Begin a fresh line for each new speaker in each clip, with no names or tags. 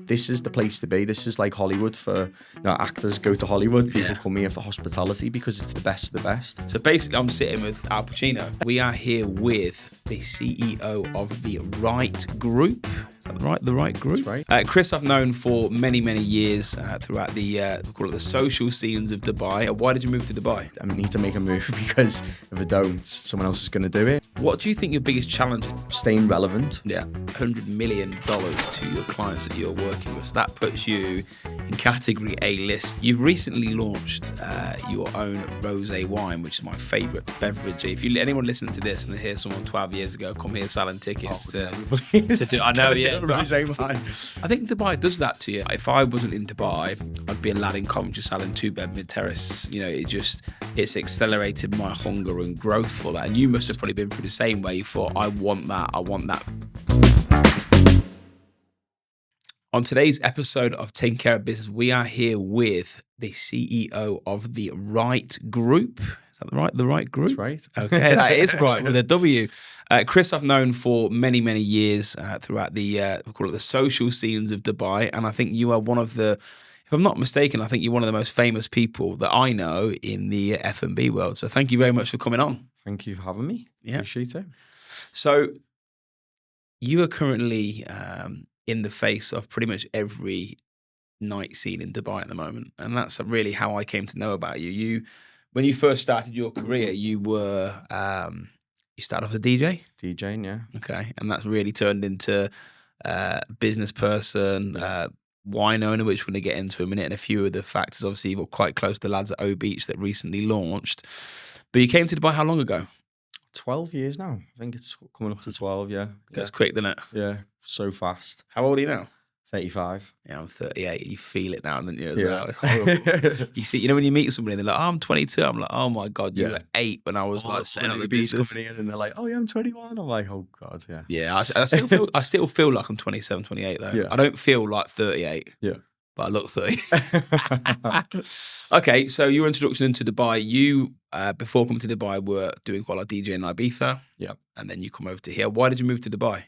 this is the place to be. This is like Hollywood for, actors go to Hollywood. People come here for hospitality because it's the best of the best.
So basically, I'm sitting with Al Pacino. We are here with the CEO of the Wright Group. Is that right? The Wright Group?
That's right.
Chris, I've known for many, many years throughout we call it the social scenes of Dubai. Why did you move to Dubai?
I need to make a move because if I don't, someone else is going to do it.
What do you think your biggest challenge is?
Staying relevant.
Yeah, $100 million to your clients that you're working with. So that puts you in category A list. You've recently launched your own Rosé wine, which is my favourite beverage. If anyone listening to this and they hear someone 12 years ago come here selling tickets to do, I know, yeah.
Rosé wine.
I think Dubai does that to you. If I wasn't in Dubai, I'd be a lad in Coventry selling 2-bed mid-terrace. It's accelerated my hunger and growth for that. And you must have probably been through the same way. You thought, I want that. On today's episode of Taking Care of Business, we are here with the CEO of the Wright Group. Is that right? The Wright Group?
That's right.
Okay, that is right, with a W. Chris, I've known for many, many years throughout we call it the social scenes of Dubai. And I think you are one of the, if I'm not mistaken, I think you're one of the most famous people that I know in the F&B world. So thank you very much for coming on.
Thank you for having me.
Yeah.
Appreciate it.
So you are currently in the face of pretty much every night scene in Dubai at the moment. And that's really how I came to know about you. When you first started your career, you were, you started off as a DJ?
DJing, yeah.
Okay. And that's really turned into business person, wine owner, which we're going to get into in a minute, and a few of the factors. Obviously, you were quite close to the lads at O Beach that recently launched. But you came to Dubai how long ago?
12 years now. I think it's coming up to 12, yeah.
Goes quick, doesn't it?
Yeah, so fast.
How old are you now?
35.
Yeah, I'm 38. You feel it now, don't you? As
Yeah.
well. It's horrible. You see, when you meet somebody and they're like, oh, I'm 22. I'm like, oh my God, you were 8 when I was setting up the business.
Coming in and they're like, oh yeah, I'm 21. I'm like, oh God, yeah.
Yeah, I still feel like I'm 27, 28 though.
Yeah.
I don't feel like 38.
Yeah.
But I look 30. Okay, so your introduction into Dubai, you, before coming to Dubai, were doing quite a lot of DJ in Ibiza.
Yeah. And
then you come over to here. Why did you move to Dubai?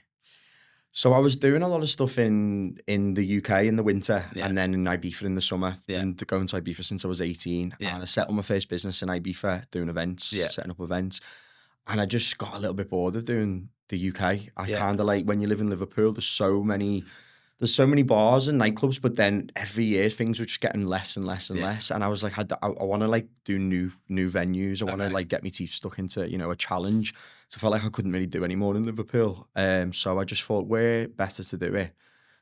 So I was doing a lot of stuff in the UK in the winter,
Yeah.
and then in Ibiza in the summer.
Yeah.
And going to Ibiza since I was 18.
Yeah.
And I set up my first business in Ibiza, doing events,
Yeah.
setting up events. And I just got a little bit bored of doing the UK. I
Yeah.
kind of like, when you live in Liverpool, there's so many bars and nightclubs, but then every year things were just getting less and less and
Yeah.
less. And I was like, I want to like do new venues. I want to
Okay.
like get my teeth stuck into, a challenge. So I felt like I couldn't really do any more in Liverpool. So I just thought, where better to do it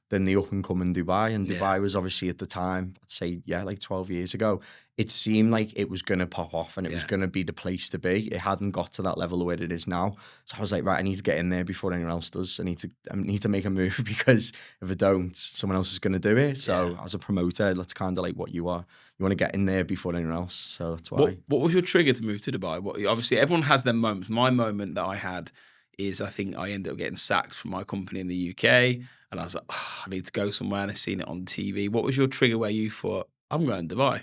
than the up and coming Dubai. And
Yeah.
Dubai was obviously at the time, I'd say, like 12 years ago, it seemed like it was going to pop off and it was
Yeah.
going to be the place to be. It hadn't got to that level of where it is now. So I was like, right, I need to get in there before anyone else does. I need to make a move because if I don't, someone else is going to do it. So
Yeah.
as a promoter, that's kind of like what you are. You want to get in there before anyone else. So that's why.
What was your trigger to move to Dubai? Obviously, everyone has their moments. My moment that I had is I think I ended up getting sacked from my company in the UK. And I was like, I need to go somewhere, and I seen it on TV. What was your trigger where you thought, I'm going to Dubai?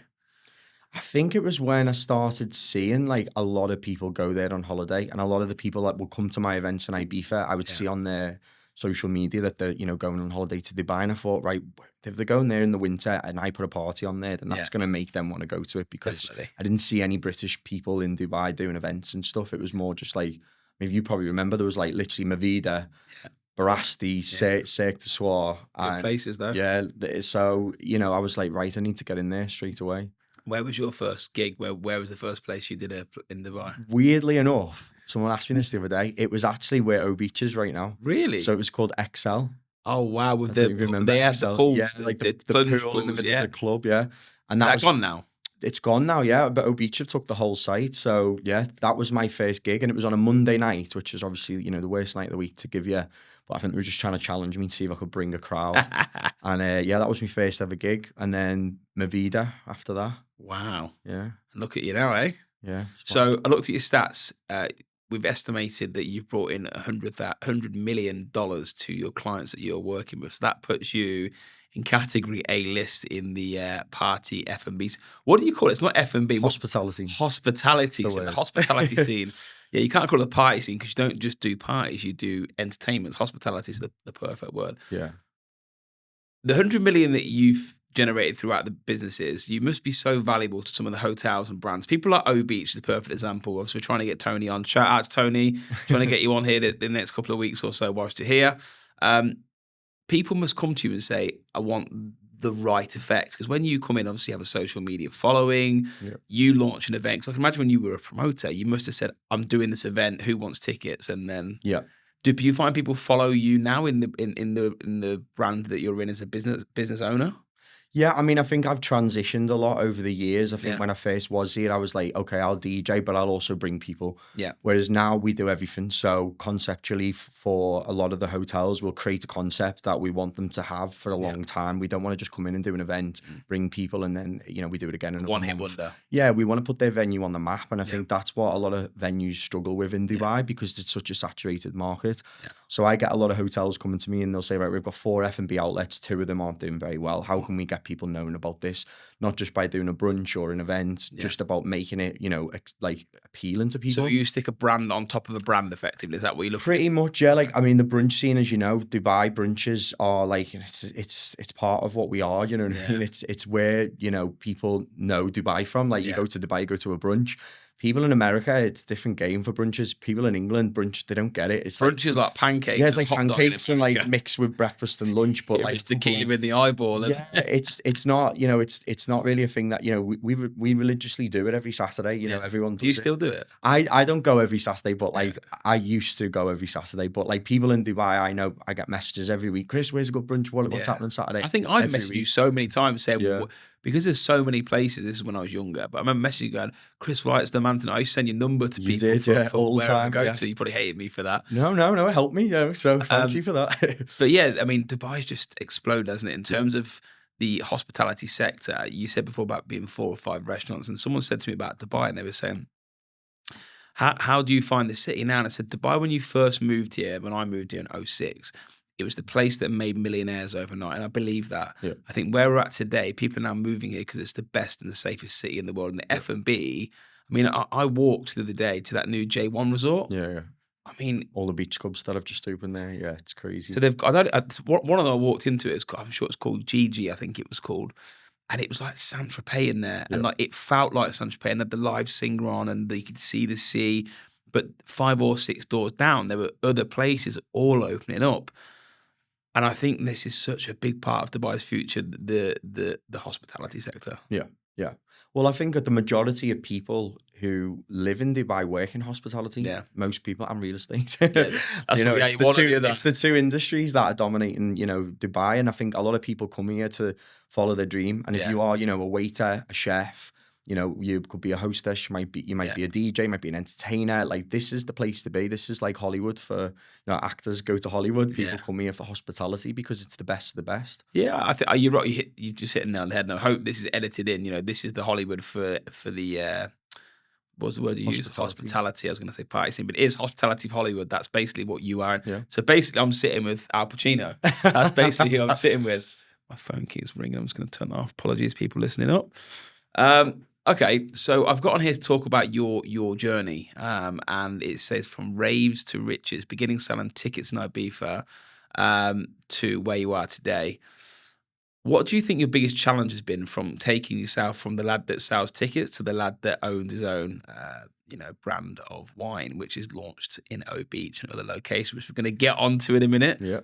I think it was when I started seeing like a lot of people go there on holiday, and a lot of the people that would come to my events in Ibiza, I would see on their social media that they're, going on holiday to Dubai. And I thought, right, if they're going there in the winter and I put a party on there, then that's going to make them want to go to it, because
Definitely.
I didn't see any British people in Dubai doing events and stuff. It was more just like, maybe you probably remember, there was like literally Mavida, Barasti, Cirque du Soir.
Good places though.
Yeah. So, I was like, right, I need to get in there straight away.
Where was your first gig? Where was the first place you did it in Dubai?
Weirdly enough, someone asked me this the other day. It was actually where O Beach is right now.
Really?
So it was called XL.
Oh wow! With
I don't even remember
they had the
XL.
pools,
Yeah,
the,
like
the
the
plunge
pool in the
pools,
middle of the club, yeah. And
Is
that
that
was
gone now?
It's gone now, yeah. But O Beach have took the whole site. So yeah, that was my first gig, and it was on a Monday night, which is obviously the worst night of the week to give you. But I think they were just trying to challenge me to see if I could bring a crowd. And that was my first ever gig. And then Mavida after that.
Wow!
Yeah,
Look at you now, eh?
yeah.
So I looked at your stats. We've estimated that you've brought in $100 million to your clients that you're working with. So that puts you in category A list in the party F&B. What do you call it? It's not F&B.
Hospitality.
Hospitality.
That's the
So the
word.
hospitality scene. Yeah, you can't call it a party scene because you don't just do parties. You do entertainments. Hospitality is the perfect word.
Yeah.
The 100 million that you've generated throughout the businesses, you must be so valuable to some of the hotels and brands. People like O Beach is a perfect example. Obviously, we're trying to get Tony on. Shout out to Tony. Trying to get you on here the next couple of weeks or so whilst you're here. People must come to you and say, I want the right effect. Because when you come in, obviously you have a social media following, you launch an event. So I can imagine when you were a promoter, you must have said, I'm doing this event, who wants tickets? And then do you find people follow you now in the brand that you're in as a business owner?
Yeah, I mean, I think I've transitioned a lot over the years. I think when I first was here, I was like, okay, I'll DJ, but I'll also bring people.
Yeah.
Whereas now we do everything. So conceptually, for a lot of the hotels, we'll create a concept that we want them to have for a long time. We don't want to just come in and do an event, bring people, and then, we do it again. And
one hit wonder.
Yeah, we want to put their venue on the map. And I think that's what a lot of venues struggle with in Dubai because it's such a saturated market. Yeah. So I get a lot of hotels coming to me and they'll say, right, we've got 4 F&B outlets, 2 of them aren't doing very well. How can we get people knowing about this? Not just by doing a brunch or an event, just about making it, like appealing to people.
So you stick a brand on top of a brand effectively. Is that what you look at?
Pretty much, yeah. Like, I mean, the brunch scene, as you know, Dubai brunches are like, it's part of what we are, you know what I mean? It's where, people know Dubai from. Like you go to Dubai, you go to a brunch. People in America, it's a different game for brunches. People in England, brunch, they don't get it. It's
brunch is like pancakes.
Yeah, it's like pancakes and like mixed with breakfast and lunch, but like
it's tequila in the eyeball.
Yeah, it's not, it's not really a thing that, we religiously do it every Saturday. Everyone does.
Do you still do it?
I don't go every Saturday, but like I used to go every Saturday. But like people in Dubai, I know I get messages every week. Chris, where's a good brunch? What's happening Saturday?
I think I've messaged you so many times saying, because there's so many places, this is when I was younger, but I remember messaging you going, Chris Wright's the man tonight. I used to send your number to people for
all the
wherever
time,
I go to. You probably hated me for that.
No, it helped me. So thank you for that.
But yeah, I mean, Dubai's just exploded, hasn't it? In terms of the hospitality sector, you said before about being 4 or 5 restaurants, and someone said to me about Dubai, and they were saying, how do you find the city now? And I said, Dubai, when you first moved here, when I moved here in 2006, it was the place that made millionaires overnight, and I believe that. Yeah. I think where we're at today, people are now moving here because it's the best and the safest city in the world. And the F&B, I mean, I walked the other day to that new J1 resort.
Yeah.
I mean,
all the beach clubs that have just opened there. Yeah, it's crazy.
So they've got, one of them I walked into it. I'm sure it's called Gigi, I think it was called. And it was like Saint-Tropez in there. Yeah. And like it felt like Saint-Tropez, and they had the live singer on and you could see the sea. But 5 or 6 doors down, there were other places all opening up. And I think this is such a big part of Dubai's future, the hospitality sector.
Yeah. Well, I think that the majority of people who live in Dubai work in hospitality. Yeah. Most people and real estate.
Yeah, that's
it's the 2 industries that are dominating, Dubai. And I think a lot of people come here to follow their dream. And if you are, a waiter, a chef, you could be a hostess, you might be a DJ, might be an entertainer. Like, this is the place to be. This is like Hollywood for, actors go to Hollywood. People come here for hospitality because it's the best of the best.
Yeah, I think you're right. You've just hit it on the head. And I hope this is edited in. This is the Hollywood for the, what's the word you use? Hospitality. I was going to say party scene, but it is hospitality for Hollywood. That's basically what you are. Yeah. So basically, I'm sitting with Al Pacino. That's basically who I'm sitting with. My phone keeps ringing. I'm just going to turn that off. Apologies, people listening up. Okay, so I've got on here to talk about your journey, and it says from raves to riches, beginning selling tickets in Ibiza to where you are today. What do you think your biggest challenge has been from taking yourself from the lad that sells tickets to the lad that owns his own, brand of wine, which is launched in O Beach and other locations, which we're going to get onto in a minute?
Yeah.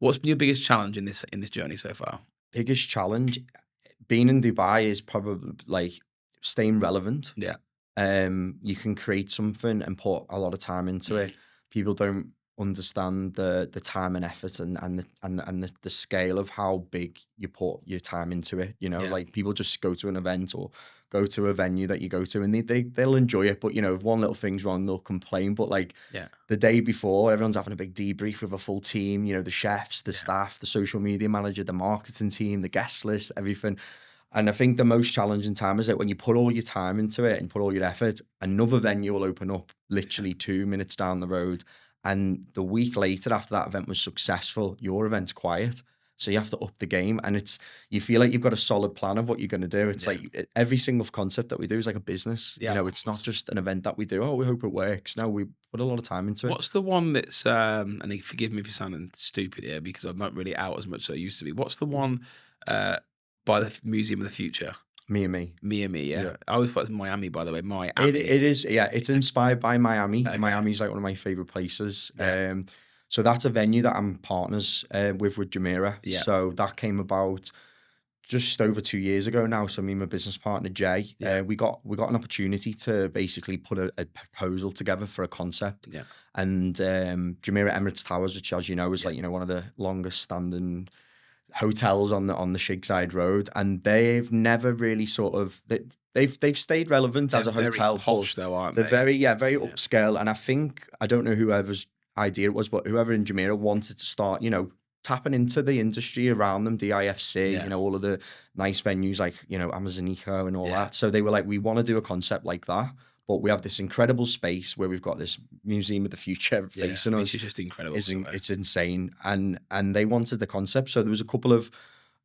What's been your biggest challenge in this journey so far?
Biggest challenge, being in Dubai is probably like staying relevant.
Yeah.
You can create something and put a lot of time into it. People don't understand the time and effort and the scale of how big you put your time into it. Like people just go to an event or go to a venue that you go to and they'll enjoy it. But, if one little thing's wrong, they'll complain. But the day before, everyone's having a big debrief with a full team, the chefs, the staff, the social media manager, the marketing team, the guest list, everything. And I think the most challenging time is that when you put all your time into it and put all your effort, another venue will open up literally 2 minutes down the road. And the week later, after that event was successful, your event's quiet. So you have to up the game, and you feel like you've got a solid plan of what you're going to do. It's like every single concept that we do is like a business.
Yeah,
It's not just an event that we do. Oh, we hope it works. No, we put a lot of time into it.
What's the one that's, and forgive me if you're sounding stupid here because I'm not really out as much as I used to be. What's the one by the Museum of the Future?
Me and Me.
Me and Me, yeah. I always thought it was Miami, by the way. Miami.
It is, yeah. It's inspired by Miami. Okay. Miami's like one of my favorite places. Yeah. So that's a venue that I'm partners with Jumeirah. Yeah. So that came about just over 2 years ago now. So me and my business partner Jay, we got an opportunity to basically put a proposal together for a concept. Yeah. And Jumeirah Emirates Towers, which as you know is like one of the longest standing hotels on the Shigside Road, and they've never really sort of they've stayed relevant as a hotel.
Very posh though, aren't
they?
They're
very upscale, and I don't know whoever's idea it was, but whoever in Jumeirah wanted to start, tapping into the industry around them, DIFC, all of the nice venues like Amazonica and all that. So they were like, we want to do a concept like that. But we have this incredible space where we've got this Museum of the Future facing us.
It's just incredible.
It's insane. And they wanted the concept. So there was a couple of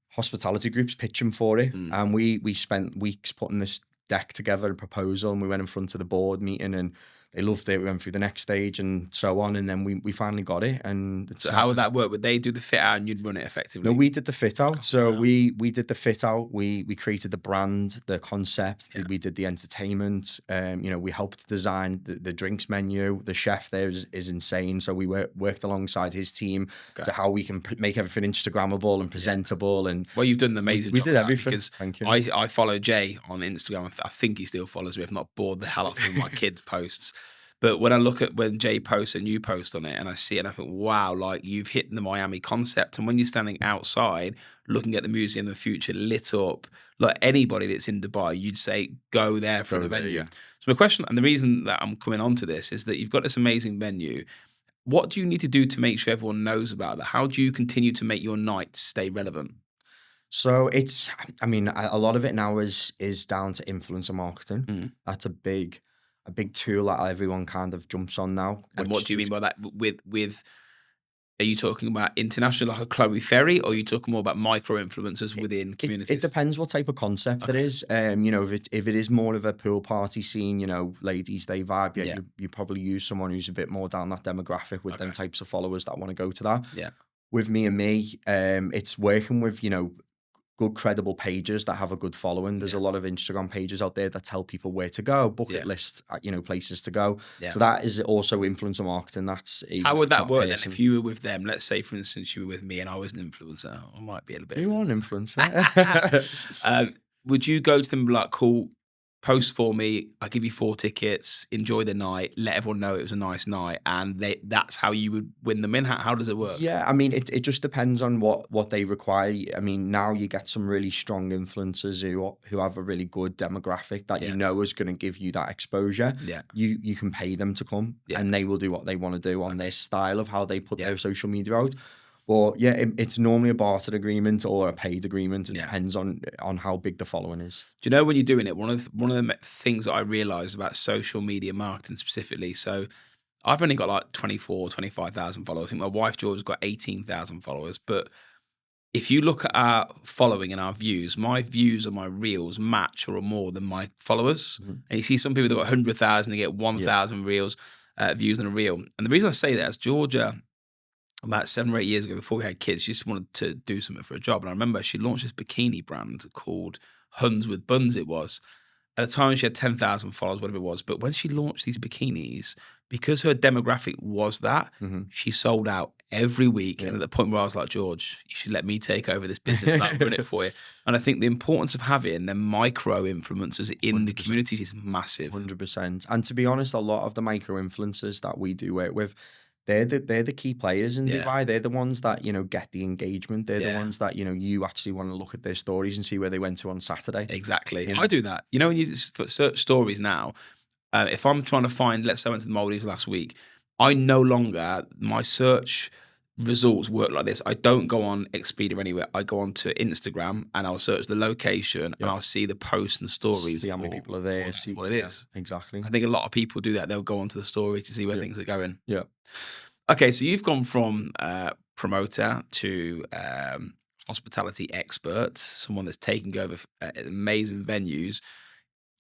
hospitality groups pitching for it. And we spent weeks putting this deck together, a proposal, and we went in front of the board meeting and they loved it. We went through the next stage and so on. And then we finally got it. And
so how would that work? Would they do the fit out and you'd run it effectively?
No, we did the fit out. So we did the fit out. We created the brand, the concept. Yeah. We did the entertainment. We helped design the drinks menu. The chef there is insane. So we worked alongside his team to how we can make everything Instagrammable and presentable. Yeah. And
well, you've done an amazing job.
We did everything.
Because
thank you.
I follow Jay on Instagram. I think he still follows me. I've not bored the hell out of my kids' posts. But when I look at when Jay posts and you post on it and I see it and I think, wow, like you've hit the Miami concept. And when you're standing outside looking at the Museum of the Future lit up, like anybody that's in Dubai, you'd say, go there for the venue. Yeah. So my question, and the reason that I'm coming on to this is that you've got this amazing venue. What do you need to do to make sure everyone knows about that? How do you continue to make your nights stay relevant?
So a lot of it now is down to influencer marketing. That's a big tool that everyone kind of jumps on now.
And what do you mean by that? With are you talking about international, like a Chloe Ferry, or are you talking more about micro influencers within communities?
It depends what type of concept it is. If it is more of a pool party scene, ladies they vibe. You probably use someone who's a bit more down that demographic with them types of followers that want to go to that. Yeah. With Me and Me, it's working with good credible pages that have a good following. There's a lot of Instagram pages out there that tell people where to go, bucket list, places to go. Yeah. So that is also influencer marketing.
How would that work then? If you were with them, let's say for instance you were with me and I was an influencer, I might be a little bit.
You are an influencer.
Would you go to them like, cool, post for me, I give you 4 tickets, enjoy the night, let everyone know it was a nice night, and that's how you would win them in? How does it work?
Yeah, I mean, it just depends on what they require. I mean, now you get some really strong influencers who have a really good demographic that is going to give you that exposure. Yeah. You can pay them to come and they will do what they want to do on their style of how they put their social media out. But it's normally a bartered agreement or a paid agreement. It depends on how big the following is.
Do you know when you're doing it? One of the things that I realised about social media marketing specifically. So I've only got like 25,000 followers. I think my wife George has got 18,000 followers. But if you look at our following and our views, my views on my reels match or are more than my followers. Mm-hmm. And you see some people that got 100,000, they get 1,000 reels views on a reel. And the reason I say that is Georgia, about 7 or 8 years ago, before we had kids, she just wanted to do something for a job. And I remember she launched this bikini brand called Huns with Buns, it was. At the time, she had 10,000 followers, whatever it was. But when she launched these bikinis, because her demographic was that, she sold out every week. Yeah. And at the point where I was like, George, you should let me take over this business and I'll run it for you. And I think the importance of having the micro influencers in 100%. The communities is massive.
100%. And to be honest, a lot of the micro influencers that we do work with, they're the key players in Dubai. They're the ones that, get the engagement. They're the ones that, you actually want to look at their stories and see where they went to on Saturday.
Exactly. I do that. When you search stories now, if I'm trying to find, let's say I went to the Maldives last week, I no longer, my search results work like this. I don't go on Expedia or anywhere. I go on to Instagram and I'll search the location and I'll see the posts and stories.
See how many people are there. See
what it is.
Exactly.
I think a lot of people do that. They'll go onto the story to see where things are going.
Yeah.
Okay, so you've gone from promoter to hospitality expert, someone that's taking over amazing venues.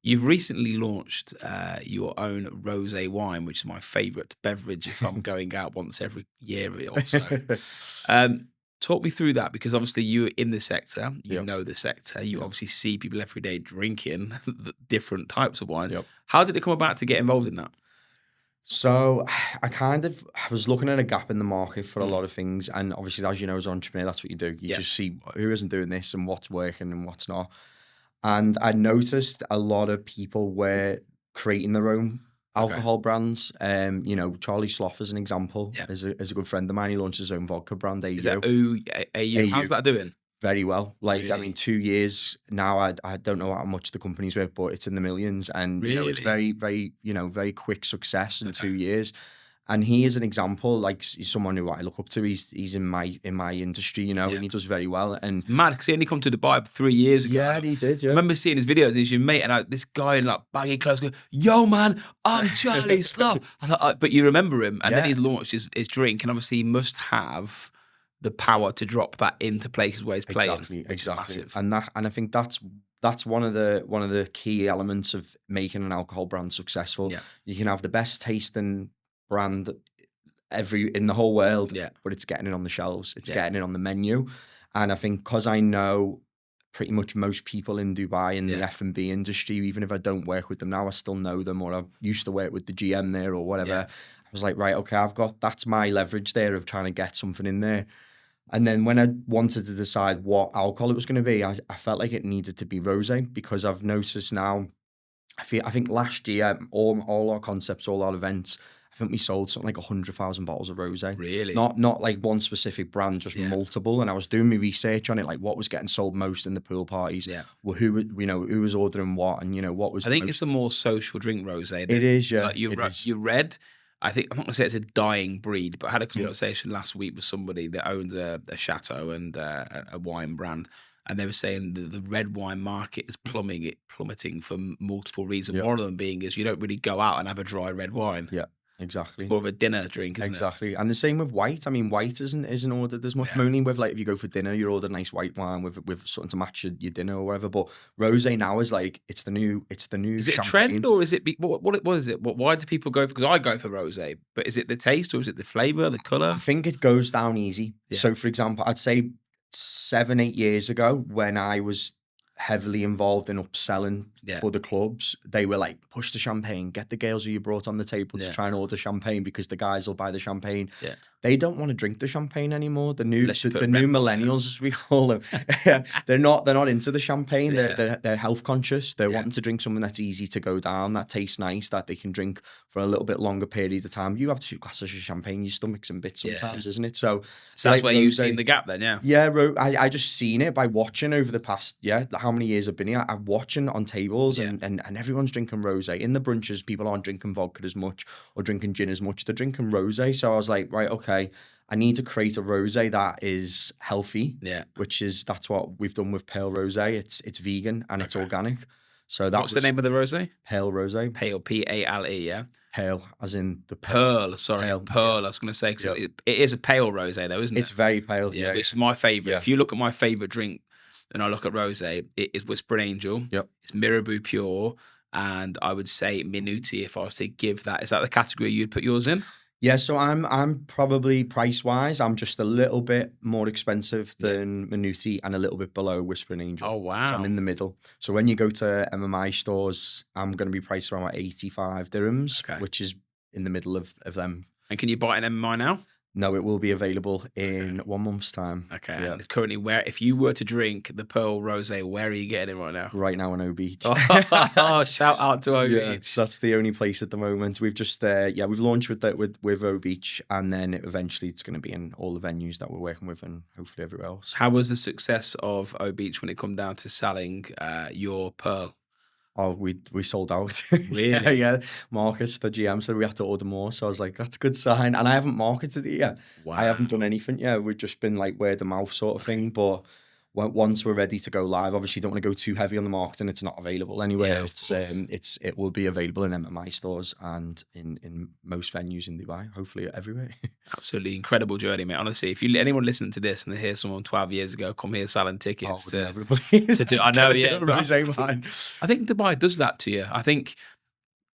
You've recently launched your own rosé wine, which is my favourite beverage if I'm going out once every year or so. Talk me through that, because obviously you're in the sector, you know the sector, you obviously see people every day drinking different types of wine. How did it come about to get involved in that?
So I was looking at a gap in the market for a lot of things. And obviously, as you know, as an entrepreneur, that's what you do. You just see who isn't doing this and what's working and what's not. And I noticed a lot of people were creating their own alcohol brands. You know, Charlie Sloth, as an example, is a good friend of mine. He launched his own vodka brand, AU.
Is that AU? How's that doing?
Very well. Like,
Really?
I mean, 2 years now, I don't know how much the company's worth, but it's in the millions. And, you know, it's very, very, very quick success in 2 years. And he is an example, like, he's someone who I look up to. He's in my industry, you know, and he does very well. And
it's mad, because he only come to Dubai 3 years ago.
Yeah, he did,
I remember seeing his videos. He's your mate, and this guy in like baggy clothes going, "Yo, man, I'm Charlie Sloth." But you remember him, and then he's launched his drink, and obviously he must have the power to drop that into places where he's playing.
Exactly. And I think that's one of the key elements of making an alcohol brand successful. You can have the best tasting brand in the whole world, but it's getting it on the shelves, it's getting it on the menu. And I think because I know pretty much most people in Dubai in the F&B industry, even if I don't work with them now, I still know them, or I used to work with the GM there or whatever. I was like, right, okay, that's my leverage there of trying to get something in there. And then when I wanted to decide what alcohol it was going to be, I felt like it needed to be rosé, because I've noticed now, I think last year, all our concepts, all our events, I think we sold something like 100,000 bottles of rosé.
Really?
Not like one specific brand, just multiple. And I was doing my research on it, like what was getting sold most in the pool parties, who was ordering what, and what was.
I think it's a more social drink, rosé.
It is, yeah.
Like you read. I think, I'm not going to say it's a dying breed, but I had a conversation last week with somebody that owns a chateau and a wine brand, and they were saying the red wine market is plummeting for multiple reasons. One of them being is you don't really go out and have a dry red wine.
Yeah, exactly.
It's more of a dinner drink, isn't it?
Exactly. And the same with white. I mean, white isn't ordered as much. Only with, like, if you go for dinner, you order nice white wine with something to match your dinner or whatever. But rosé now is like, it's the new
Is it
champagne.
a trend, or is it what is it? Why do people go for? Because I go for rosé, but is it the taste, or is it the flavor, the color?
I think it goes down easy. So, for example, I'd say 7-8 years ago, when I was heavily involved in upselling for the clubs, they were like, push the champagne, get the girls who you brought on the table to try and order champagne, because the guys will buy the champagne. They don't want to drink the champagne anymore. The new millennials, as we call them, they're not into the champagne. They're health conscious. They're wanting to drink something that's easy to go down, that tastes nice, that they can drink for a little bit longer period of time. You have 2 glasses of champagne, your stomach's in bits sometimes, isn't it? So
that's where you've seen the gap then,
I just seen it by watching over the past, how many years I've been here. I'm watching on tables and everyone's drinking rosé. In the brunches, people aren't drinking vodka as much or drinking gin as much. They're drinking rosé. So I was like, right, okay, I need to create a rosé that is healthy, that's what we've done with Pale Rosé. It's vegan and it's organic. So
what's the name of the rosé?
Pale Rosé.
Pale, Pale, yeah.
Pale, as in the
pearl. Sorry, pearl. I was going to say, because it is a pale rosé, though, isn't it?
It's very pale.
Yeah, which is my favourite. If you look at my favourite drink, and I look at rosé, it is Whispering Angel. It's Mirabeau Pure, and I would say Minuti. If I was to give that, is that the category you'd put yours in?
Yeah, so I'm probably price-wise, I'm just a little bit more expensive than Minuti and a little bit below Whispering Angel.
Oh, wow.
So I'm in the middle. So when you go to MMI stores, I'm going to be priced around 85 dirhams, which is in the middle of them.
And can you buy it in MMI now?
No, it will be available in 1 month's time.
Okay. Yeah. And currently, if you were to drink the Pearl Rosé, where are you getting it right now?
Right now on O Beach.
Oh, shout out to O Beach.
That's the only place at the moment. We've just we've launched with O Beach, and then eventually it's going to be in all the venues that we're working with, and hopefully everywhere else.
How was the success of O Beach when it come down to selling your Pearl?
Oh, we sold out.
Really?
Yeah. Marcus, the GM, said we have to order more. So I was like, that's a good sign. And I haven't marketed it yet.
Wow.
I haven't done anything yet. We've just been like word of mouth sort of thing. But once we're ready to go live, obviously don't want to go too heavy on the marketing. It's not available anywhere. It will be available in MMI stores and in most venues in Dubai, hopefully everywhere.
Absolutely incredible journey, mate. Honestly, if anyone listening to this and they hear someone 12 years ago come here selling tickets to do, I know, yeah. I think Dubai does that to you. I think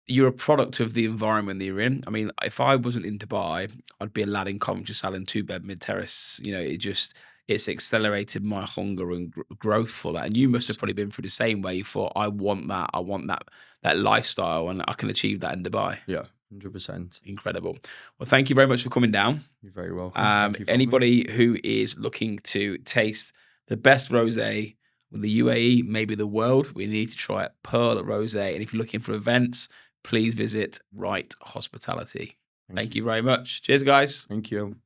you're a product of the environment that you're in. I mean, if I wasn't in Dubai, I'd be a lad in Coventry selling 2-bed mid-terrace. You know, it's accelerated my hunger and growth for that. And you must have probably been through the same way. You thought, I want that lifestyle, and I can achieve that in Dubai.
Yeah, 100%.
Incredible. Well, thank you very much for coming down.
You're very welcome.
Anybody who is looking to taste the best rosé in the UAE, maybe the world, we need to try it. Pearl Rosé. And if you're looking for events, please visit Wright Hospitality. Thank you very much. Cheers, guys.
Thank you.